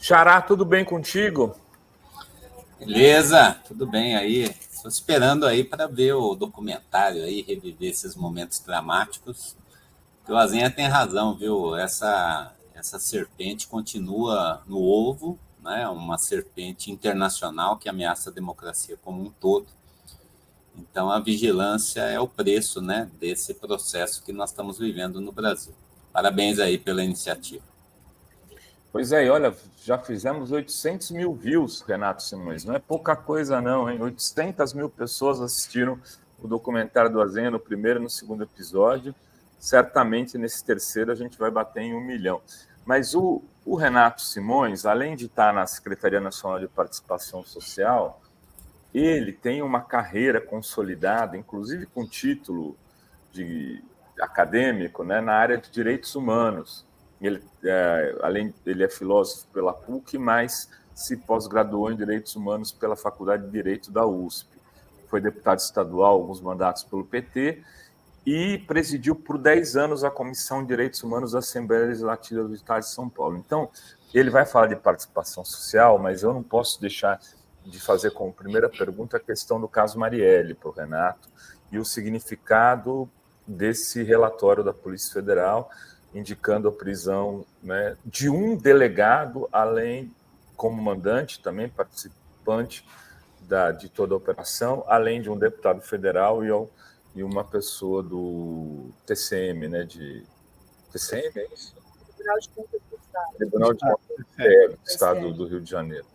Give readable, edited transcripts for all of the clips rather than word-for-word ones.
Xará, tudo bem contigo? Beleza, tudo bem aí. Estou esperando aí para ver o documentário aí, reviver esses momentos dramáticos. O Azenha tem razão, viu? Essa serpente continua no ovo, né? Uma serpente internacional que ameaça a democracia como um todo. Então, a vigilância é o preço, né, desse processo que nós estamos vivendo no Brasil. Parabéns aí pela iniciativa. Pois é, e olha, já fizemos 800 mil views, Renato Simões. Não é pouca coisa não, hein? 800 mil pessoas assistiram o documentário do Azenha no primeiro e no segundo episódio. Certamente, nesse terceiro, a gente vai bater em 1 milhão. Mas o Renato Simões, além de estar na Secretaria Nacional de Participação Social, ele tem uma carreira consolidada, inclusive com título de acadêmico, né, na área de direitos humanos. Ele é filósofo pela PUC, mas se pós-graduou em direitos humanos pela Faculdade de Direito da USP. Foi deputado estadual, alguns mandatos pelo PT, e presidiu por 10 anos a Comissão de Direitos Humanos da Assembleia Legislativa do Estado de São Paulo. Então, ele vai falar de participação social, mas eu não posso deixar de fazer como primeira pergunta a questão do caso Marielle para o Renato e o significado desse relatório da Polícia Federal indicando a prisão, né, de um delegado, além como mandante, também participante de toda a operação, além de um deputado federal e uma pessoa do TCM, né, de TCM, é isso? Tribunal de Contas do Estado. Tribunal de Contas do Estado do Rio de Janeiro.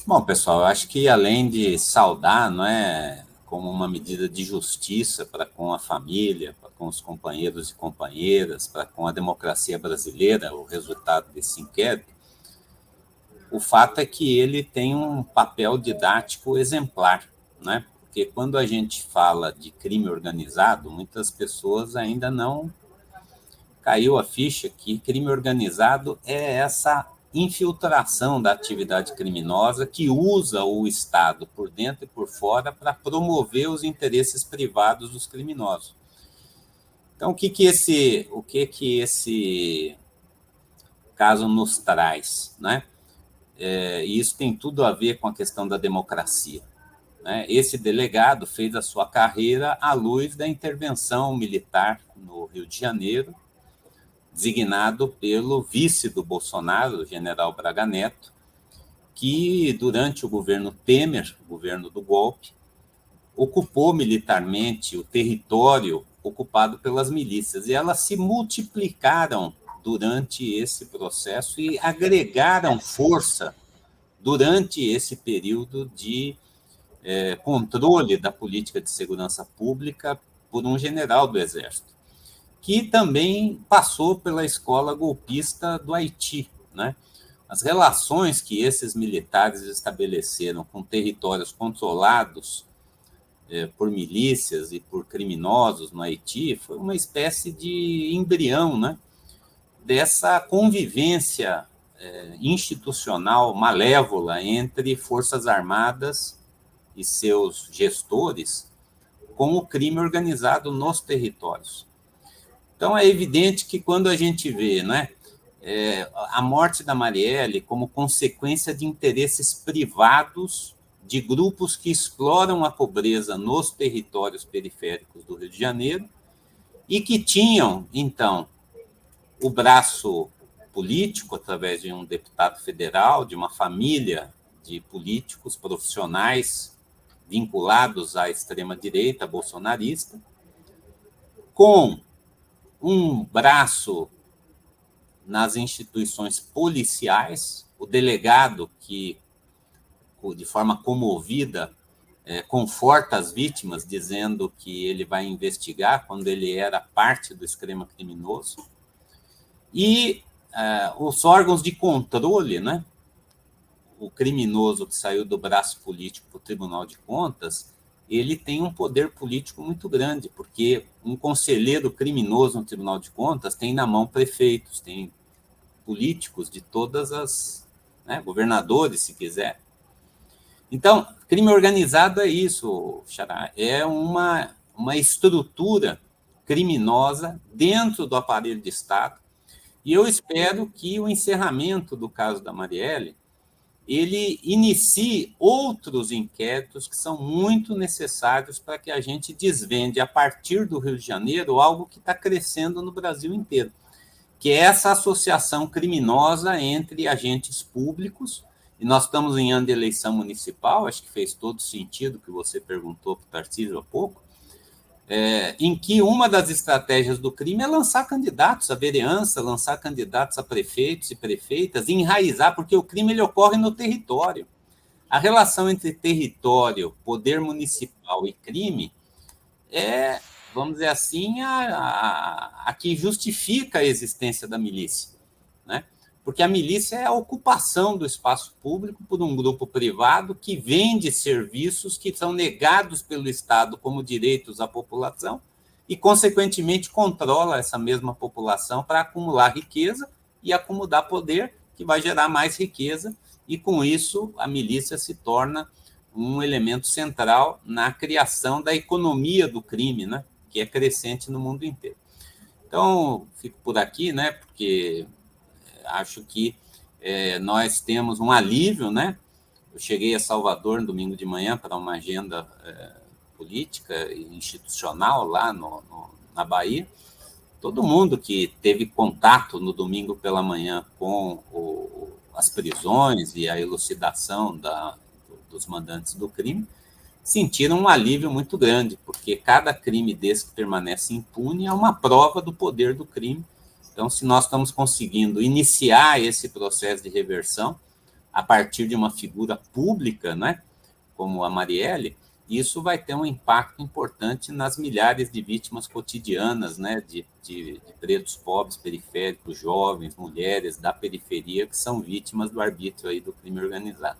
Bom, pessoal, eu acho que além de saudar, não é, como uma medida de justiça para com a família, para com os companheiros e companheiras, para com a democracia brasileira, o resultado desse inquérito, o fato é que ele tem um papel didático exemplar, né? Porque quando a gente fala de crime organizado, muitas pessoas ainda não caiu a ficha que crime organizado é essa infiltração da atividade criminosa que usa o Estado por dentro e por fora para promover os interesses privados dos criminosos. Então, o que esse caso nos traz, né? E isso tem tudo a ver com a questão da democracia, né? Esse delegado fez a sua carreira à luz da intervenção militar no Rio de Janeiro, designado pelo vice do Bolsonaro, o general Braga Neto, que, durante o governo Temer, o governo do golpe, ocupou militarmente o território ocupado pelas milícias, e elas se multiplicaram durante esse processo e agregaram força durante esse período de controle da política de segurança pública por um general do Exército, que também passou pela escola golpista do Haiti, né? As relações que esses militares estabeleceram com territórios controlados por milícias e por criminosos no Haiti foi uma espécie de embrião, né, dessa convivência institucional malévola entre Forças Armadas e seus gestores com o crime organizado nos territórios. Então, é evidente que quando a gente vê, né, a morte da Marielle como consequência de interesses privados de grupos que exploram a pobreza nos territórios periféricos do Rio de Janeiro e que tinham, então, o braço político, através de um deputado federal, de uma família de políticos profissionais vinculados à extrema-direita bolsonarista, com um braço nas instituições policiais, o delegado que, de forma comovida, conforta as vítimas, dizendo que ele vai investigar quando ele era parte do esquema criminoso, e os órgãos de controle, né? O criminoso que saiu do braço político para o Tribunal de Contas, ele tem um poder político muito grande, porque um conselheiro criminoso no Tribunal de Contas tem na mão prefeitos, tem políticos de todas as, né, governadores, se quiser. Então, crime organizado é isso, Xará, é uma estrutura criminosa dentro do aparelho de Estado E eu espero que o encerramento do caso da Marielle ele inicie outros inquéritos que são muito necessários para que a gente desvende, a partir do Rio de Janeiro, algo que está crescendo no Brasil inteiro, que é essa associação criminosa entre agentes públicos, e nós estamos em ano de eleição municipal, acho que fez todo sentido o que você perguntou para o Tarcísio há pouco, em que uma das estratégias do crime é lançar candidatos à vereança, lançar candidatos a prefeitos e prefeitas, enraizar, porque o crime ele ocorre no território. A relação entre território, poder municipal e crime é, vamos dizer assim, a que justifica a existência da milícia, né? Porque a milícia é a ocupação do espaço público por um grupo privado que vende serviços que são negados pelo Estado como direitos à população e, consequentemente, controla essa mesma população para acumular riqueza e acumular poder, que vai gerar mais riqueza, e, com isso, a milícia se torna um elemento central na criação da economia do crime, né? Que é crescente no mundo inteiro. Então, fico por aqui, né? Porque acho que nós temos um alívio, né? Eu cheguei a Salvador no domingo de manhã para uma agenda política e institucional lá na Bahia. Todo mundo que teve contato no domingo pela manhã com as prisões e a elucidação dos mandantes do crime sentiram um alívio muito grande, porque cada crime desse que permanece impune é uma prova do poder do crime. Então, se nós estamos conseguindo iniciar esse processo de reversão a partir de uma figura pública, né, como a Marielle, isso vai ter um impacto importante nas milhares de vítimas cotidianas, né, de pretos pobres, periféricos, jovens, mulheres da periferia que são vítimas do arbítrio aí do crime organizado.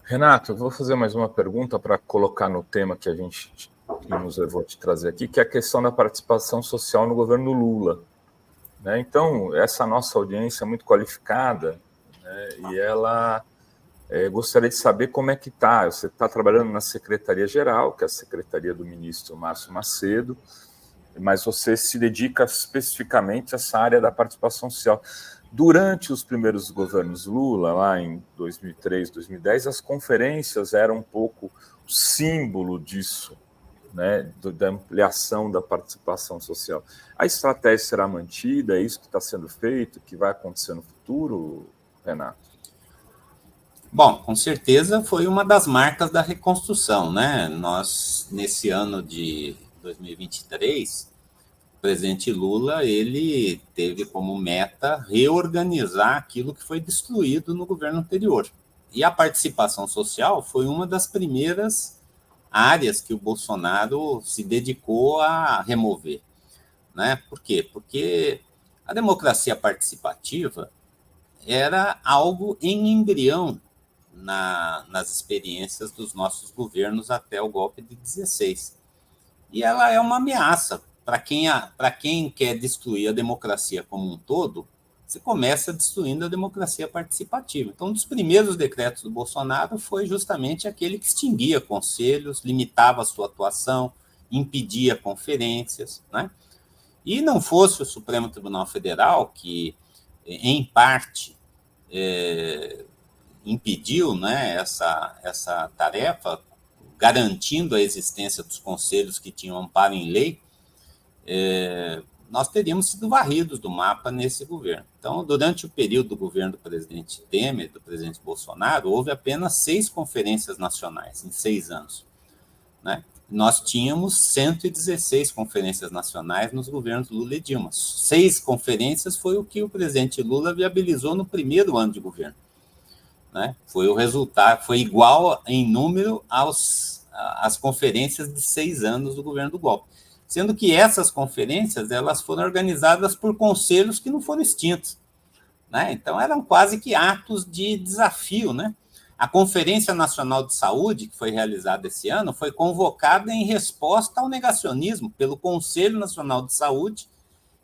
Renato, eu vou fazer mais uma pergunta para colocar no tema que nos levou a te trazer aqui, que é a questão da participação social no governo Lula. Né? Então, essa nossa audiência é muito qualificada, né? E ela gostaria de saber como é que está. Você está trabalhando na Secretaria-Geral, que é a Secretaria do Ministro Márcio Macedo, mas você se dedica especificamente a essa área da participação social. Durante os primeiros governos Lula, lá em 2003, 2010, as conferências eram um pouco o símbolo disso, né, da ampliação da participação social. A estratégia será mantida? É isso que está sendo feito, que vai acontecer no futuro, Renato? Bom, com certeza foi uma das marcas da reconstrução, né? Nós, nesse ano de 2023, o presidente Lula, ele teve como meta reorganizar aquilo que foi destruído no governo anterior. E a participação social foi uma das primeiras áreas que o Bolsonaro se dedicou a remover, né? Por quê? Porque a democracia participativa era algo em embrião nas experiências dos nossos governos até o golpe de 16. E ela é uma ameaça. Para quem quer destruir a democracia como um todo, você começa destruindo a democracia participativa. Então, um dos primeiros decretos do Bolsonaro foi justamente aquele que extinguia conselhos, limitava a sua atuação, impedia conferências, né? E não fosse o Supremo Tribunal Federal, que, em parte, impediu, né, essa tarefa, garantindo a existência dos conselhos que tinham amparo em lei, nós teríamos sido varridos do mapa nesse governo. Então, durante o período do governo do presidente Temer, do presidente Bolsonaro, houve apenas 6 conferências nacionais em 6 anos, né? Nós tínhamos 116 conferências nacionais nos governos Lula e Dilma. 6 conferências foi o que o presidente Lula viabilizou no primeiro ano de governo, né? Foi o resultado, foi igual em número às conferências de 6 anos do governo do golpe. Sendo que essas conferências elas foram organizadas por conselhos que não foram extintos, né? Então, eram quase que atos de desafio, né? A Conferência Nacional de Saúde, que foi realizada esse ano, foi convocada em resposta ao negacionismo pelo Conselho Nacional de Saúde,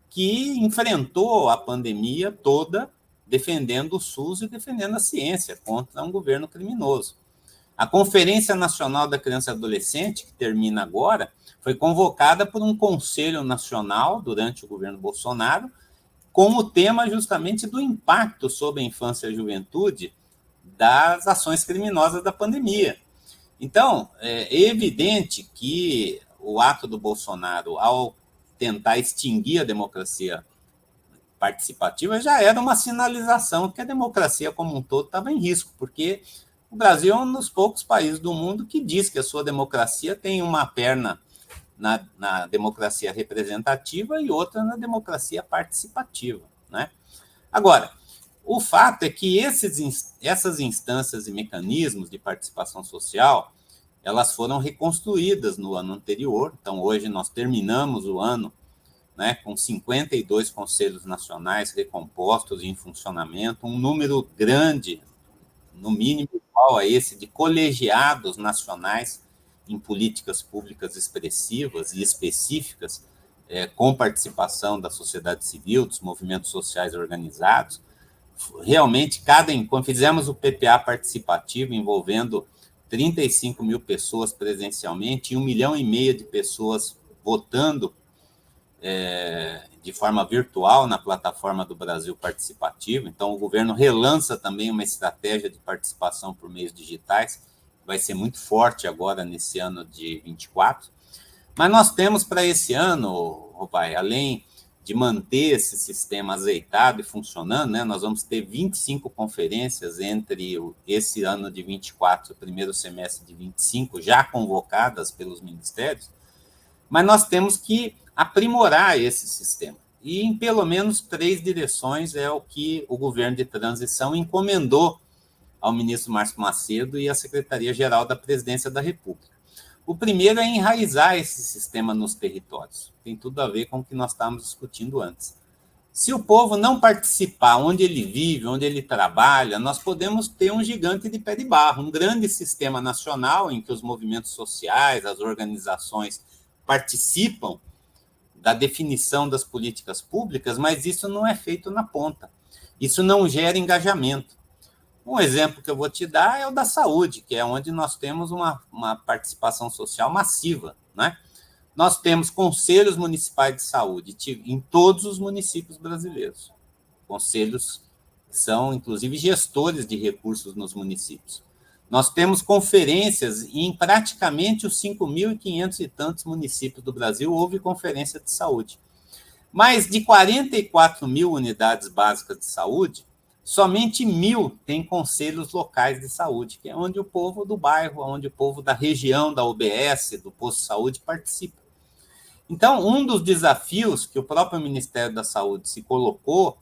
que enfrentou a pandemia toda defendendo o SUS e defendendo a ciência contra um governo criminoso. A Conferência Nacional da Criança e Adolescente, que termina agora, foi convocada por um Conselho Nacional durante o governo Bolsonaro, com o tema justamente do impacto sobre a infância e a juventude das ações criminosas da pandemia. Então, é evidente que o ato do Bolsonaro, ao tentar extinguir a democracia participativa, já era uma sinalização que a democracia como um todo estava em risco, porque o Brasil é um dos poucos países do mundo que diz que a sua democracia tem uma perna na democracia representativa e outra na democracia participativa, né? Agora, o fato é que essas instâncias e mecanismos de participação social, elas foram reconstruídas no ano anterior. Então, hoje nós terminamos o ano, né, com 52 conselhos nacionais recompostos e em funcionamento, um número grande, no mínimo igual a esse, de colegiados nacionais em políticas públicas expressivas e específicas, com participação da sociedade civil, dos movimentos sociais organizados. Realmente, quando fizemos o PPA participativo, envolvendo 35 mil pessoas presencialmente e 1,5 milhão de pessoas votando de forma virtual na plataforma do Brasil Participativo. Então, o governo relança também uma estratégia de participação por meios digitais, que vai ser muito forte agora nesse ano de 24. Mas nós temos para esse ano, Robai, além de manter esse sistema azeitado e funcionando, né, nós vamos ter 25 conferências entre esse ano de 24 e o primeiro semestre de 25, já convocadas pelos ministérios, mas nós temos que aprimorar esse sistema. E em pelo menos 3 direções é o que o governo de transição encomendou ao ministro Márcio Macedo e à Secretaria-Geral da Presidência da República. O primeiro é enraizar esse sistema nos territórios. Tem tudo a ver com o que nós estávamos discutindo antes. Se o povo não participar onde ele vive, onde ele trabalha, nós podemos ter um gigante de pé de barro, um grande sistema nacional em que os movimentos sociais, as organizações participam da definição das políticas públicas, mas isso não é feito na ponta. Isso não gera engajamento. Um exemplo que eu vou te dar é o da saúde, que é onde nós temos uma participação social massiva, né? Nós temos conselhos municipais de saúde em todos os municípios brasileiros. Conselhos que são, inclusive, gestores de recursos nos municípios. Nós temos conferências em praticamente os 5.500 e tantos municípios do Brasil, houve conferência de saúde. Mas de 44 mil unidades básicas de saúde, somente 1.000 têm conselhos locais de saúde, que é onde o povo do bairro, onde o povo da região, da UBS, do posto de saúde participa. Então, um dos desafios que o próprio Ministério da Saúde se colocou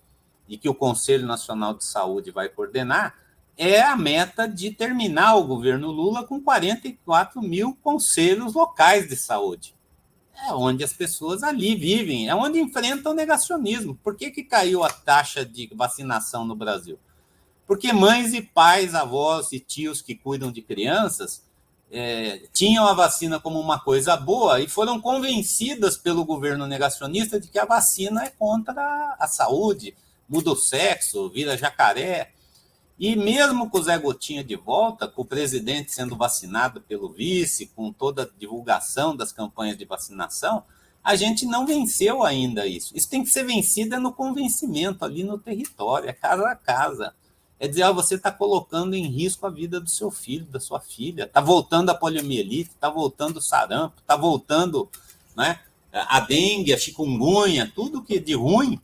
e que o Conselho Nacional de Saúde vai coordenar é a meta de terminar o governo Lula com 44 mil conselhos locais de saúde. É onde as pessoas ali vivem, é onde enfrentam o negacionismo. Por que caiu a taxa de vacinação no Brasil? Porque mães e pais, avós e tios que cuidam de crianças tinham a vacina como uma coisa boa e foram convencidas pelo governo negacionista de que a vacina é contra a saúde, muda o sexo, vira jacaré. E mesmo com o Zé Gotinha de volta, com o presidente sendo vacinado pelo vice, com toda a divulgação das campanhas de vacinação, a gente não venceu ainda isso. Isso tem que ser vencido no convencimento, ali no território, é casa a casa. É dizer, você está colocando em risco a vida do seu filho, da sua filha, está voltando a poliomielite, está voltando o sarampo, está voltando, né, a dengue, a chikungunya, tudo que de ruim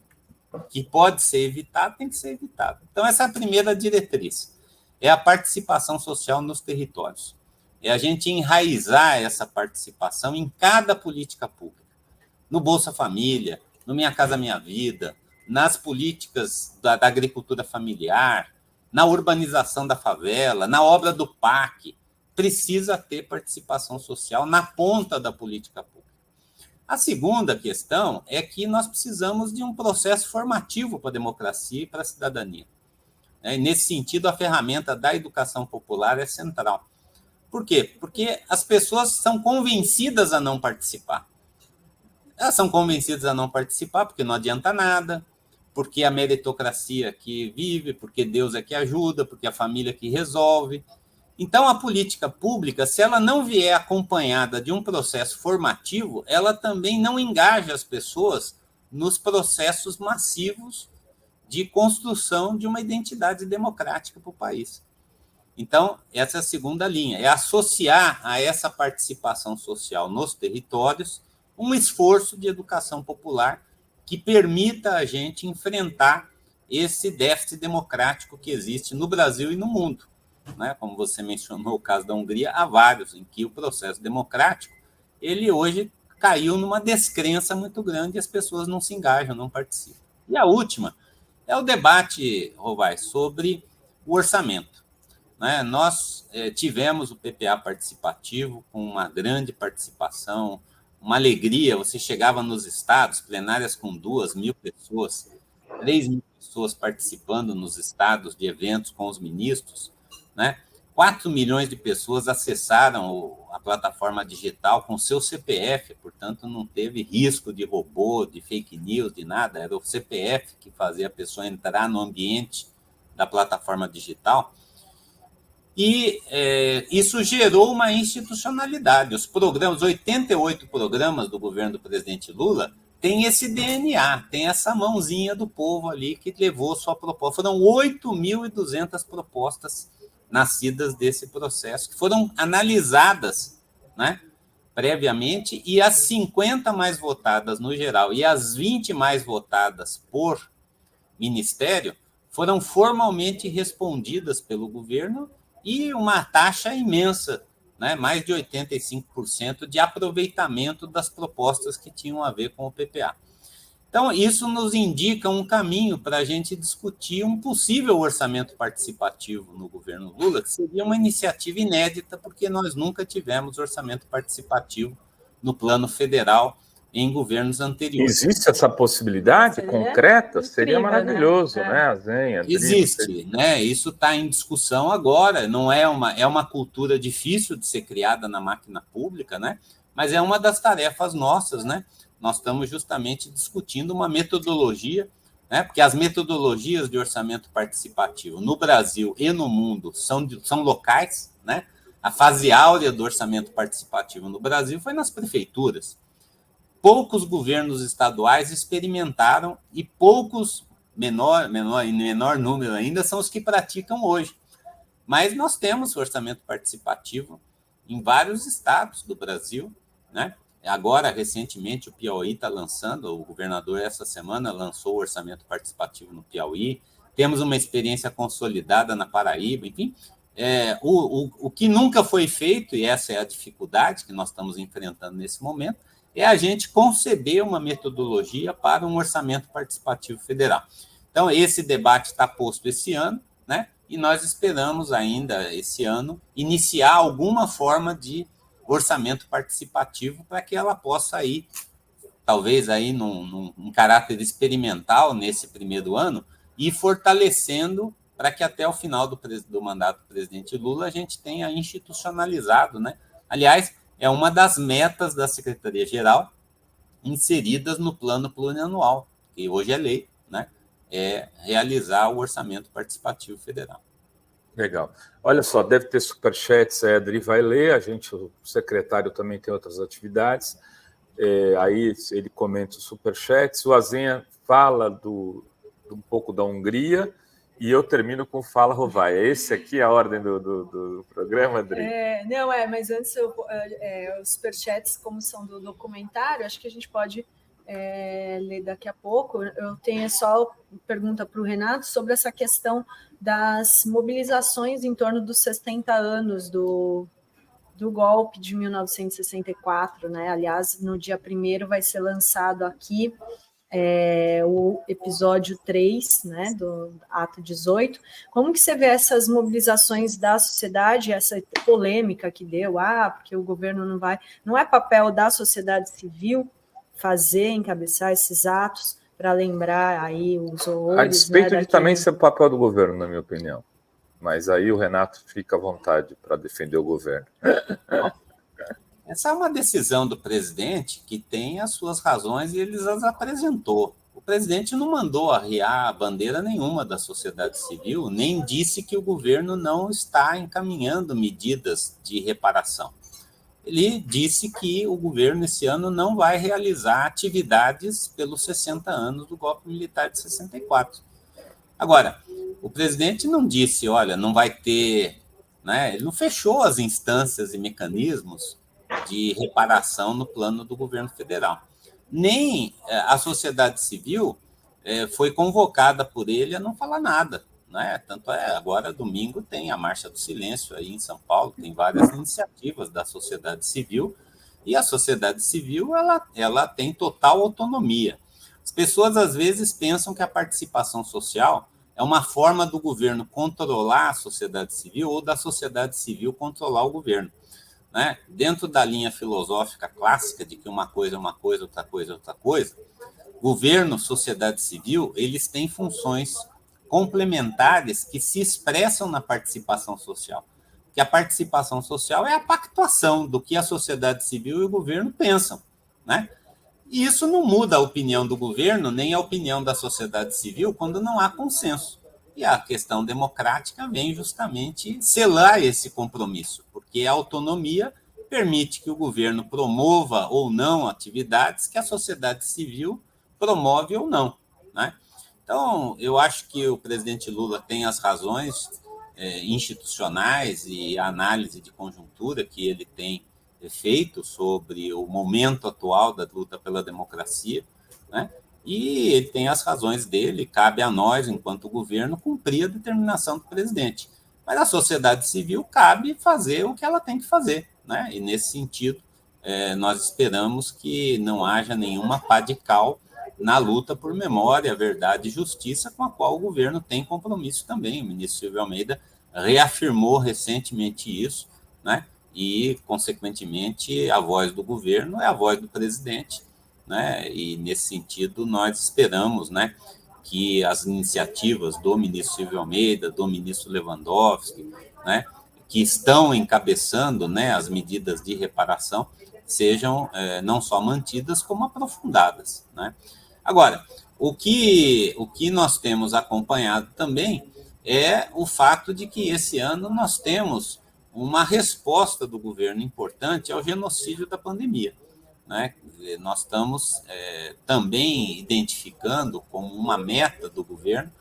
que pode ser evitado, tem que ser evitado. Então, essa é a primeira diretriz, é a participação social nos territórios. É a gente enraizar essa participação em cada política pública. No Bolsa Família, no Minha Casa Minha Vida, nas políticas da agricultura familiar, na urbanização da favela, na obra do PAC. Precisa ter participação social na ponta da política pública. A segunda questão é que nós precisamos de um processo formativo para a democracia e para a cidadania. E, nesse sentido, a ferramenta da educação popular é central. Por quê? Porque as pessoas são convencidas a não participar. Elas são convencidas a não participar porque não adianta nada, porque a meritocracia que vive, porque Deus é que ajuda, porque a família que resolve. Então, a política pública, se ela não vier acompanhada de um processo formativo, ela também não engaja as pessoas nos processos massivos de construção de uma identidade democrática para o país. Então, essa é a segunda linha, é associar a essa participação social nos territórios um esforço de educação popular que permita a gente enfrentar esse déficit democrático que existe no Brasil e no mundo. Né? Como você mencionou o caso da Hungria, há vários em que o processo democrático, ele hoje caiu numa descrença muito grande e as pessoas não se engajam, não participam. E a última é o debate, Rovai, sobre o orçamento. Né? Nós tivemos o PPA participativo com uma grande participação, uma alegria, você chegava nos estados, plenárias com 2.000 pessoas, 3.000 pessoas participando nos estados de eventos com os ministros, né? 4 milhões de pessoas acessaram a plataforma digital com seu CPF, portanto, não teve risco de robô, de fake news, de nada, era o CPF que fazia a pessoa entrar no ambiente da plataforma digital. E isso gerou uma institucionalidade. Os programas, 88 programas do governo do presidente Lula, tem esse DNA, tem essa mãozinha do povo ali que levou sua proposta. Foram 8.200 propostas nascidas desse processo, que foram analisadas, né, previamente, e as 50 mais votadas no geral e as 20 mais votadas por ministério foram formalmente respondidas pelo governo e uma taxa imensa, né, mais de 85% de aproveitamento das propostas que tinham a ver com o PPA. Então, isso nos indica um caminho para a gente discutir um possível orçamento participativo no governo Lula, que seria uma iniciativa inédita, porque nós nunca tivemos orçamento participativo no plano federal em governos anteriores. Existe essa possibilidade concreta? Seria maravilhoso, né? A Zenha, existe, né? Isso está em discussão agora. Não é uma cultura difícil de ser criada na máquina pública, né? Mas é uma das tarefas nossas, né? Nós estamos justamente discutindo uma metodologia, né? Porque as metodologias de orçamento participativo no Brasil e no mundo são locais, né? A fase áurea do orçamento participativo no Brasil foi nas prefeituras. Poucos governos estaduais experimentaram e poucos, menor número ainda, são os que praticam hoje. Mas nós temos orçamento participativo em vários estados do Brasil, né? Agora, recentemente, o Piauí está lançando, o governador essa semana lançou o orçamento participativo no Piauí, temos uma experiência consolidada na Paraíba, enfim. O que nunca foi feito, e essa é a dificuldade que nós estamos enfrentando nesse momento, é a gente conceber uma metodologia para um orçamento participativo federal. Então, esse debate está posto esse ano, né? E nós esperamos ainda, esse ano, iniciar alguma forma de orçamento participativo para que ela possa ir, talvez aí num caráter experimental nesse primeiro ano, e fortalecendo para que até o final do mandato do presidente Lula a gente tenha institucionalizado, né? Aliás, é uma das metas da Secretaria-Geral inseridas no plano plurianual, que hoje é lei, né? É realizar o orçamento participativo federal. Legal. Olha só, deve ter superchats, a Adri vai ler, o secretário também tem outras atividades, aí ele comenta os superchats, o Azenha fala um pouco da Hungria, e eu termino com Fala Rovai. Esse aqui é a ordem do programa, Adri? Mas antes, os superchats, como são do documentário, acho que a gente pode ler daqui a pouco. Eu tenho só pergunta para o Renato sobre essa questão das mobilizações em torno dos 60 anos do golpe de 1964, né? Aliás, no dia 1º vai ser lançado aqui o episódio 3, né, do ato 18. Como que você vê essas mobilizações da sociedade, essa polêmica que deu, porque o governo não é papel da sociedade civil encabeçar esses atos para lembrar aí os horrores. A despeito de também ser o papel do governo, na minha opinião. Mas aí o Renato fica à vontade para defender o governo. Essa é uma decisão do presidente que tem as suas razões e ele as apresentou. O presidente não mandou arriar bandeira nenhuma da sociedade civil, nem disse que o governo não está encaminhando medidas de reparação. ele disse que o governo esse ano não vai realizar atividades pelos 60 anos do golpe militar de 64. Agora, o presidente não disse, olha, não vai ter, né? Ele não fechou as instâncias e mecanismos de reparação no plano do governo federal. Nem a sociedade civil foi convocada por ele a não falar nada. Né? Tanto agora, domingo, tem a Marcha do Silêncio aí em São Paulo, tem várias iniciativas da sociedade civil, e a sociedade civil ela tem total autonomia. As pessoas, às vezes, pensam que a participação social é uma forma do governo controlar a sociedade civil ou da sociedade civil controlar o governo. Né? Dentro da linha filosófica clássica de que uma coisa é uma coisa, outra coisa é outra coisa, governo, sociedade civil, eles têm funções complementares que se expressam na participação social. Que a participação social é a pactuação do que a sociedade civil e o governo pensam. Né? E isso não muda a opinião do governo, nem a opinião da sociedade civil, quando não há consenso. E a questão democrática vem justamente selar esse compromisso, porque a autonomia permite que o governo promova ou não atividades que a sociedade civil promove ou não. Né? Então, eu acho que o presidente Lula tem as razões institucionais e a análise de conjuntura que ele tem feito sobre o momento atual da luta pela democracia, né? E ele tem as razões dele, cabe a nós, enquanto governo, cumprir a determinação do presidente. Mas a sociedade civil cabe fazer o que ela tem que fazer, né? E, nesse sentido, nós esperamos que não haja nenhuma pá de cal na luta por memória, verdade e justiça, com a qual o governo tem compromisso também. O ministro Silvio Almeida reafirmou recentemente isso, né? E, consequentemente, a voz do governo é a voz do presidente, né? E, nesse sentido, nós esperamos, né, que as iniciativas do ministro Silvio Almeida, do ministro Lewandowski, né, que estão encabeçando, né, as medidas de reparação, sejam não só mantidas, como aprofundadas. Né? Agora, o que nós temos acompanhado também é o fato de que esse ano nós temos uma resposta do governo importante ao genocídio da pandemia. Né? Nós estamos também identificando como uma meta do governo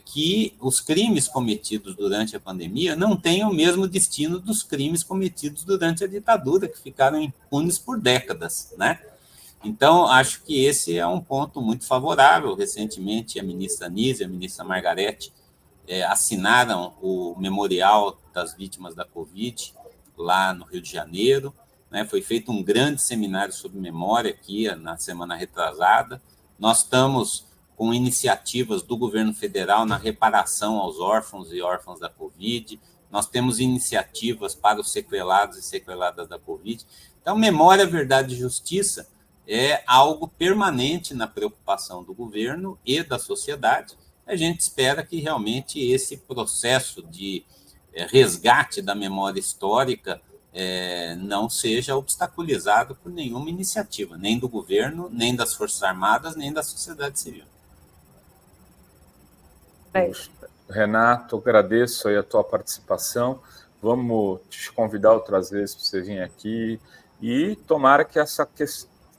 que os crimes cometidos durante a pandemia não tenham o mesmo destino dos crimes cometidos durante a ditadura, que ficaram impunes por décadas. Né? Então, acho que esse é um ponto muito favorável. Recentemente, a ministra Anísia e a ministra Margarete assinaram o memorial das vítimas da Covid, lá no Rio de Janeiro. Né? Foi feito um grande seminário sobre memória aqui na semana retrasada. Nós estamos com iniciativas do governo federal na reparação aos órfãos e órfãs da Covid. Nós temos iniciativas para os sequelados e sequeladas da Covid. Então, memória, verdade e justiça é algo permanente na preocupação do governo e da sociedade. A gente espera que realmente esse processo de resgate da memória histórica não seja obstaculizado por nenhuma iniciativa, nem do governo, nem das Forças Armadas, nem da sociedade civil. Renato, agradeço aí a tua participação. Vamos te convidar outras vezes para você vir aqui e tomara que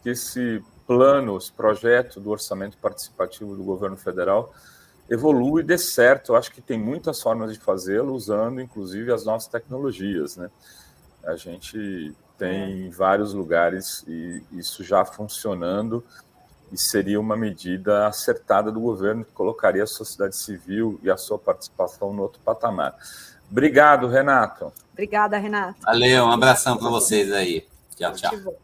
esse plano, esse projeto do orçamento participativo do governo federal evolua e dê certo. Eu acho que tem muitas formas de fazê-lo, usando inclusive as nossas tecnologias, né? A gente tem em vários lugares e isso já funcionando, e seria uma medida acertada do governo que colocaria a sociedade civil e a sua participação no outro patamar. Obrigado, Renato. Obrigada, Renato. Valeu, um abração para vocês aí. Tchau, tchau.